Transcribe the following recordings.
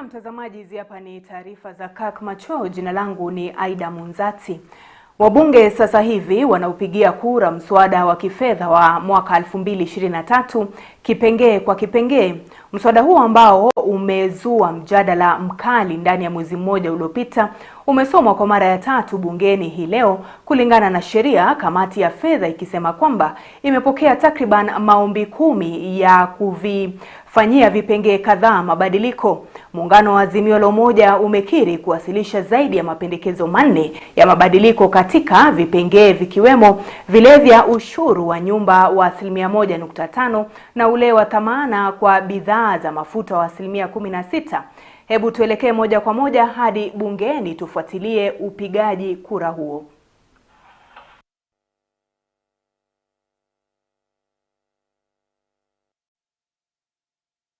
Mtazamaji, hizi hapa ni taarifa za Kirk Machweo. Jina langu ni Aidah Munzatsi. Wabunge sasa hivi wanaupigia kura mswada wa kifedha wa mwaka 2023 kipengee kwa kipengee. Mswada huo ambao umezua mjadala mkali ndani ya mwezi mmoja uliopita umesomwa kwa mara ya 3 bungeni hii leo, kulingana na sheria, kamati ya fedha ikisema kwamba imepokea takriban maombi 10 ya kuvifanyia vipengee kadhaa mabadiliko. Muungano wa Azimio la Umoja umekiri kuwasilisha zaidi ya mapendekezo 4 ya mabadiliko katika vipengee vikiwemo vile vya ushuru wa nyumba wa 1.5% na ule wa thamana kwa bidhaa za mafuta wa 16%. Hebu tuelekee moja kwa moja hadi bungeni tufuatilie upigaji kura huo.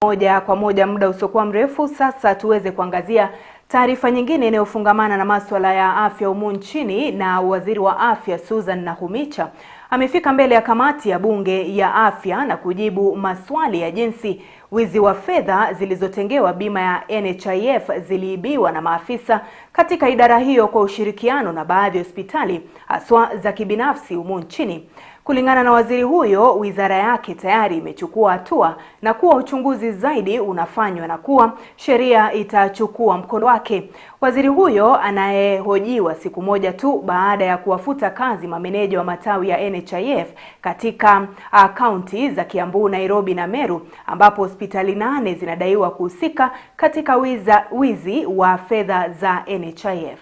Moja kwa moja, muda usiokuwa mrefu sasa tuweze kuangazia taarifa nyingine inayofungamana na masuala ya afya humu nchini. Na waziri wa afya Susan Nakhumicha amefika mbele ya kamati ya bunge ya afya na kujibu maswali ya jinsi wizi wa fedha zilizotengewa bima ya NHIF ziliibiwa na maafisa katika idara hiyo kwa ushirikiano na baadhi ya hospitali haswa za kibinafsi humu nchini. Kulingana na waziri huyo, wizara yake tayari imechukua hatua na kuwa uchunguzi zaidi unafanywa na kuwa sheria itachukua mkondo wake. Waziri huyo anayehojiwa siku moja tu baada ya kuwafuta kazi mameneja wa matawi ya NHIF katika kaunti za Kiambu, Nairobi na Meru, ambapo hospitali 8 zinadaiwa kuhusika katika wizi wa fedha za NHIF.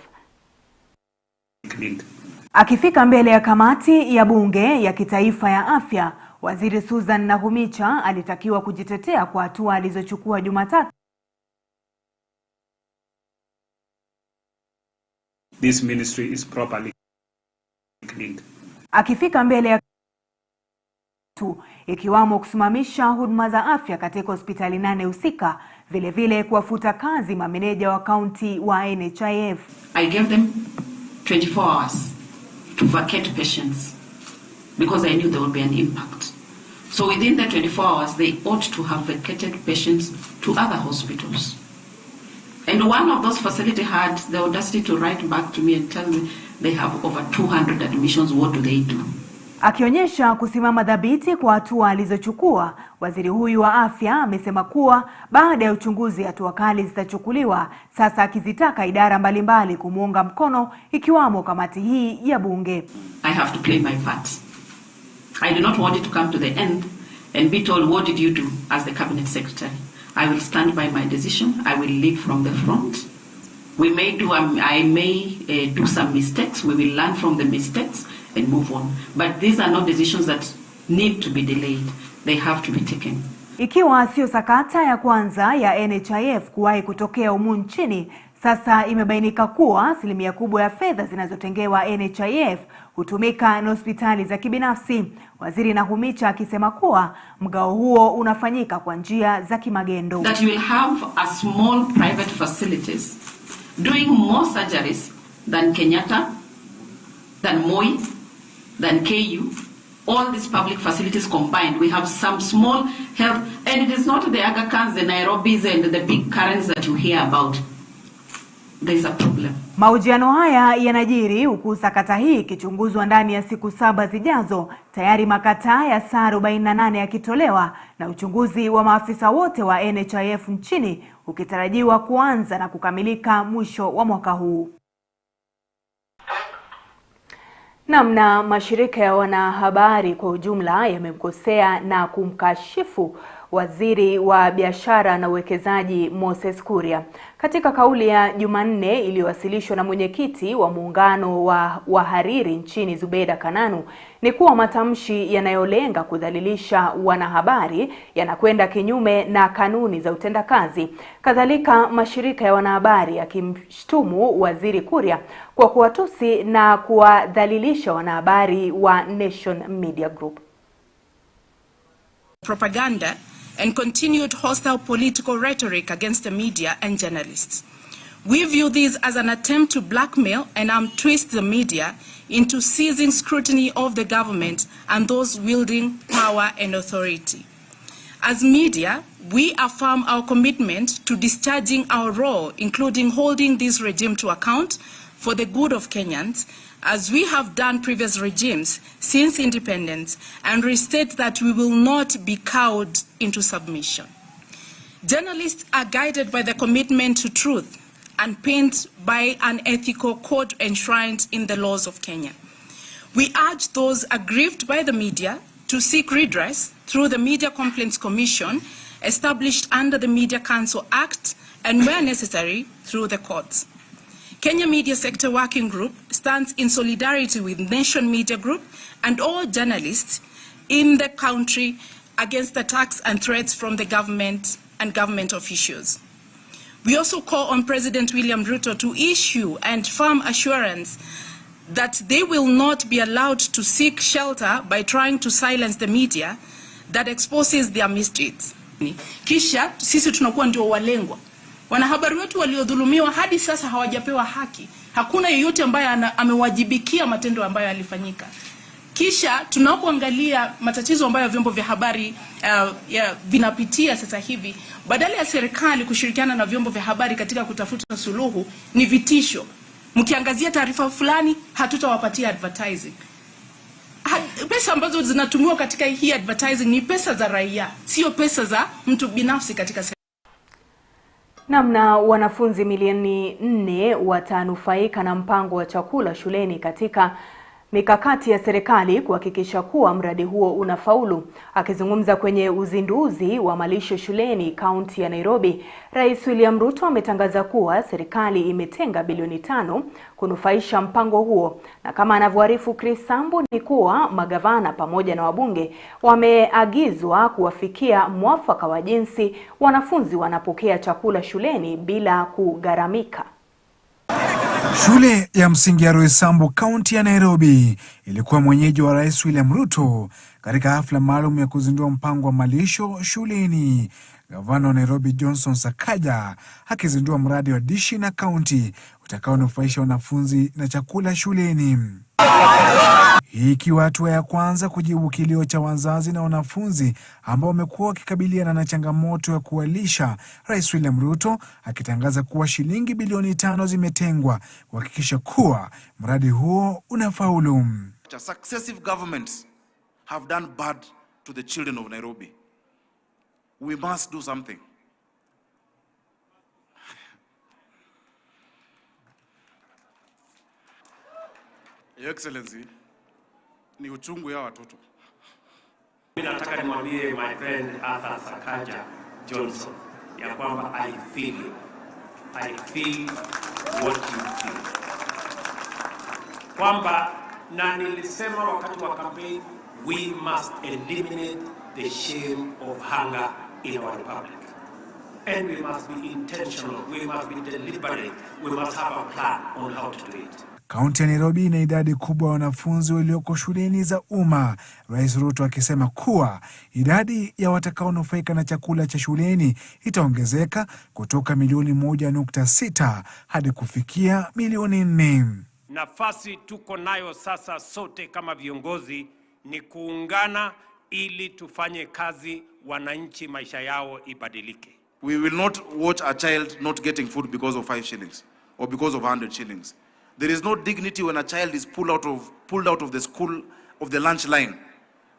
Akifika mbele ya kamati ya bunge ya kitaifa ya afya, waziri Susan Nakhumicha alitakiwa kujitetea kwa hatua alizochukua Jumatatu. This ministry is properly cleaned. Akifika mbele ya ikiwamo kusimamisha huduma za afya katika hospitali 8 husika, vile vile kuwafuta kazi mameneja wa kaunti wa NHIF. I gave them 24 hours to vacate patients because I knew there would be an impact. So within the 24 hours, they ought to have vacated patients to other hospitals. And one of those facilities had the audacity to write back to me and tell me they have over 200 admissions. What do they do? Akionyesha kusimama dhabiti kwa hatua alizochukua, waziri huyu wa afya amesema kuwa baada ya uchunguzi hatua kali zitachukuliwa, sasa akizitaka idara mbalimbali kumuunga mkono ikiwamo kamati hii ya bunge. I have to play my part. I do not want it to come to the end and be told, what did you do as the cabinet secretary? I will stand by my decision. I will lead from the front. I may do some mistakes. We will learn from the mistakes and move on. But these are not decisions that need to be delayed. They have to be taken. Ikiwa sio sakata ya kwanza ya NHIF kuwahi kutokea humu nchini, sasa imebainika kuwa asilimia kubwa ya fedha zinazotengewa NHIF hutumika na hospitali za kibinafsi. Waziri Nakhumicha akisema kuwa mgao huo unafanyika kwa njia za kimagendo. That you will have a small private facilities doing more surgeries than Kenyatta, than Moi, than KU, all these public facilities combined. We have some small health, and it is not the Aga Khans, the Nairobis, and the big currents that you hear about. There is a problem. Mahojiano haya yanajiri huku sakata hii ikichunguzwa ndani ya siku 7 zijazo, tayari makataa ya saa 48 yakitolewa na uchunguzi wa maafisa wote wa NHIF nchini ukitarajiwa kuanza na kukamilika mwisho wa mwaka huu. Na mashirika ya wanahabari kwa ujumla yamemkosea na kumkashifu waziri wa biashara na uwekezaji Moses Kuria. Katika kauli ya Jumanne iliyowasilishwa na mwenyekiti wa muungano wa wahariri nchini Zubeda Kananu, ni kuwa matamshi yanayolenga kudhalilisha wanahabari yanakwenda kinyume na kanuni za utendakazi. Kadhalika, mashirika ya wanahabari yakimshtumu waziri Kuria kwa kuwatusi na kuwadhalilisha wanahabari wa Nation Media Group. Propaganda and continued hostile political rhetoric against the media and journalists. We view this as an attempt to blackmail and twist the media into seizing scrutiny of the government and those wielding power and authority. As media, we affirm our commitment to discharging our role, including holding this regime to account for the good of Kenyans, as we have done previous regimes since independence, and restate that we will not be cowed into submission. Journalists are guided by the commitment to truth and paint by an ethical code enshrined in the laws of Kenya. We urge those aggrieved by the media to seek redress through the Media Complaints Commission established under the Media Council Act, and where necessary through the courts. Kenya Media Sector Working Group stands in solidarity with Nation Media Group and all journalists in the country against attacks and threats from the government and government officials. We also call on President William Ruto to issue and firm assurance that they will not be allowed to seek shelter by trying to silence the media that exposes their misdeeds. Kisha sisi tunakuwa ndio walengwa. Wanahabari wetu waliodhulumiwa hadi sasa hawajapewa haki. Hakuna yeyote ambaye amewajibikia matendo ambayo yalifanyika. Kisha tunapoangalia matatizo ambayo vyombo vya habari vinapitia sasa hivi, badala ya serikali kushirikiana na vyombo vya habari katika kutafuta suluhu, ni vitisho. Mkiangazia taarifa fulani, hatutawapatia advertising. Pesa ambazo zinatumiwa katika hii advertising ni pesa za raia, sio pesa za mtu binafsi katika serikali. Namna wanafunzi milioni 4 watanufaika na mpango wa chakula shuleni katika mikakati ya serikali kuhakikisha kuwa mradi huo unafaulu. Akizungumza kwenye uzinduzi wa malisho shuleni kaunti ya Nairobi, Rais William Ruto ametangaza kuwa serikali imetenga bilioni 5 kunufaisha mpango huo. Na kama anavyoarifu Chris Sambu ni kuwa magavana pamoja na wabunge wameagizwa kuwafikia mwafaka wa jinsi wanafunzi wanapokea chakula shuleni bila kugharamika. Shule ya msingi ya Roysambu kaunti ya Nairobi ilikuwa mwenyeji wa Rais William Ruto katika hafla maalum ya kuzindua mpango wa malisho shuleni. Gavana wa Nairobi Johnson Sakaja akizindua mradi wa dishi na kaunti utakaonufaisha wanafunzi na chakula shuleni. Hii ikiwa hatua ya kwanza kujibu kilio cha wazazi na wanafunzi ambao wamekuwa wakikabiliana na changamoto ya kuwalisha, Rais William Ruto akitangaza kuwa shilingi bilioni 5 zimetengwa kuhakikisha kuwa mradi huo unafaulu. Successive governments have done bad to the children of Nairobi. We must do something. Your Excellency, ni uchungu ya watoto. Mimi nataka nimwambie my friend Arthur Sakaja Johnson ya kwamba I feel what you feel. Kwamba na nilisema wakati wa campaign, we must eliminate the shame of hunger in our republic. And we must be intentional, we must be deliberate, we must have a plan on how to do it. Kaunti ya Nairobi ina idadi kubwa ya wanafunzi walioko shuleni za umma, Rais Ruto akisema kuwa idadi ya watakaonufaika na chakula cha shuleni itaongezeka kutoka milioni 1.6 hadi kufikia milioni 4. Nafasi tuko nayo sasa sote kama viongozi ni kuungana ili tufanye kazi wananchi maisha yao ibadilike. We will not watch a child not getting food because of 5 shillings or because of 100 shillings. There is no dignity when a child is pulled out of the school, of the lunch line,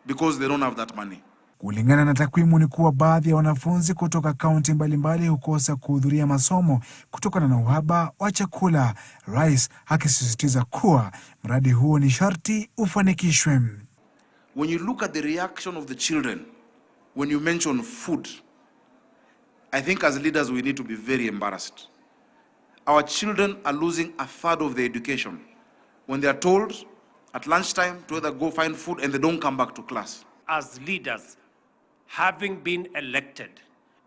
because they don't have that money. Kulingana na takwimu ni kuwa baadhi ya wanafunzi kutoka kaunti mbalimbali hukosa kuhudhuria masomo kutokana na uhaba wa chakula, Rais akisisitiza kuwa mradi huo ni sharti ufanikishwe. When you look at the reaction of the children when you mention food, I think as leaders we need to be very embarrassed. Our children are losing 1/3 of their education when they are told at lunchtime to either go find food and they don't come back to class. As leaders, having been elected,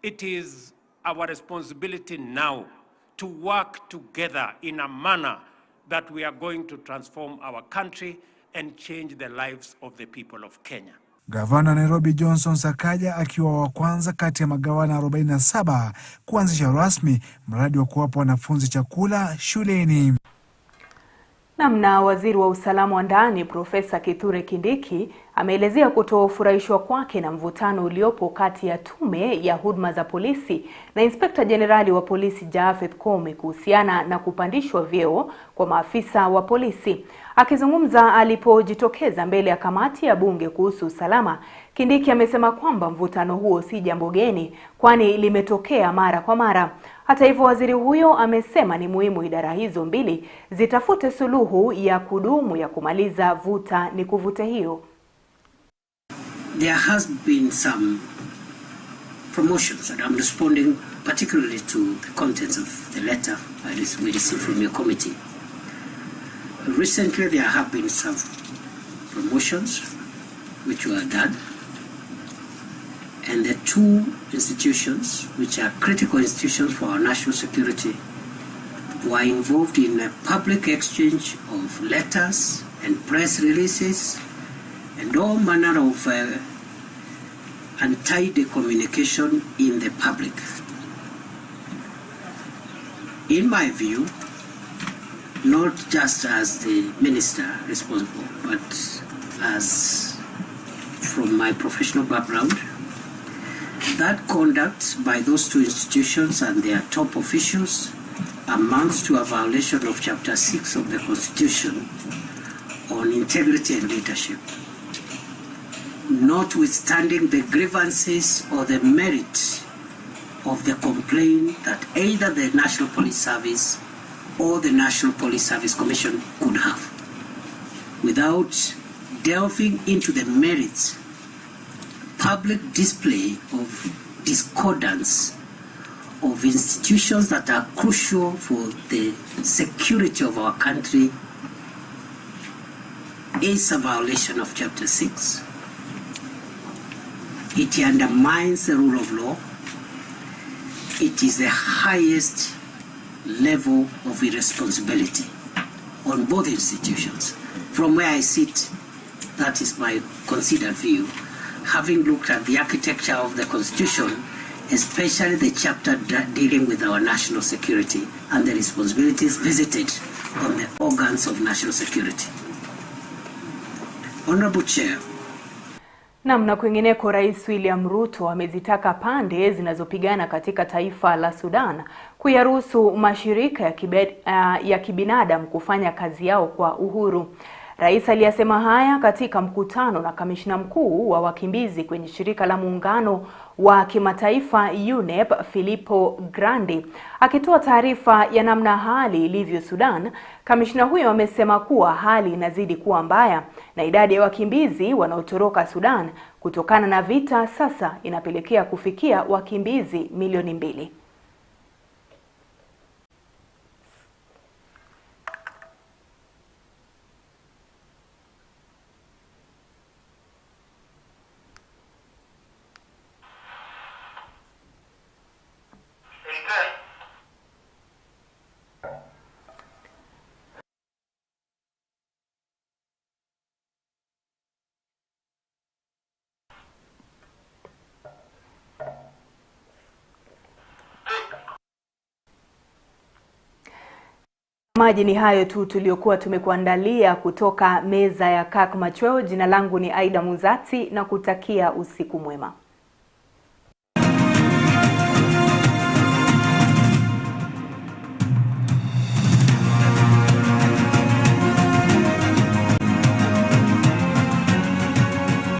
it is our responsibility now to work together in a manner that we are going to transform our country and change the lives of the people of Kenya. Gavana wa Nairobi Johnson Sakaja akiwa wa kwanza kati ya magavana 47 kuanzisha rasmi mradi wa kuwapa wanafunzi chakula shuleni. Na waziri wa usalama wa ndani Profesa Kithure Kindiki ameelezea kutofurahishwa kwake na mvutano uliopo kati ya tume ya huduma za polisi na Inspekta Jenerali wa polisi Japhet Koome kuhusiana na kupandishwa vyeo kwa maafisa wa polisi. Akizungumza alipojitokeza mbele ya kamati ya bunge kuhusu usalama, Kindiki amesema kwamba mvutano huo si jambo geni kwani limetokea mara kwa mara. Hata hivyo, waziri huyo amesema ni muhimu idara hizo mbili zitafute suluhu ya kudumu ya kumaliza vuta ni kuvute hiyo. There has been some promotions, and I'm responding particularly to the contents of the letter we received from your committee. Recently, there have been some promotions which were done, and the two institutions which are critical institutions for our national security were involved in a public exchange of letters and press releases and all manner of untidy communication in the public. In my view, not just as the minister responsible, but as from my professional background, that conduct by those two institutions and their top officials amounts to a violation of Chapter 6 of the Constitution on integrity and leadership, notwithstanding the grievances or the merit of the complaint that either the National Police Service or the National Police Service Commission could have. Without delving into the merits, public display of discordance of institutions that are crucial for the security of our country is a violation of Chapter 6. It undermines the rule of law. It is the highest level of irresponsibility on both institutions. From where I sit, that is my considered view, having looked at the architecture of the Constitution, especially the chapter dealing with our national security and the responsibilities visited on the organs of national security. Honorable Chair. Na kwingineko, Rais William Ruto amezitaka pande zinazopigana katika taifa la Sudan kuyaruhusu mashirika ya kibinadamu kufanya kazi yao kwa uhuru. Rais aliyasema haya katika mkutano na kamishna mkuu wa wakimbizi kwenye shirika la muungano wa kimataifa UNEP Filippo Grandi. Akitoa taarifa ya namna hali ilivyo Sudan, kamishna huyo amesema kuwa hali inazidi kuwa mbaya na idadi ya wakimbizi wanaotoroka Sudan kutokana na vita sasa inapelekea kufikia wakimbizi milioni 2. Maji ni hayo tu tuliokuwa tumekuandalia kutoka meza ya Kirk Machweo. Jina langu ni Aidah Munzatsi na kutakia usiku mwema.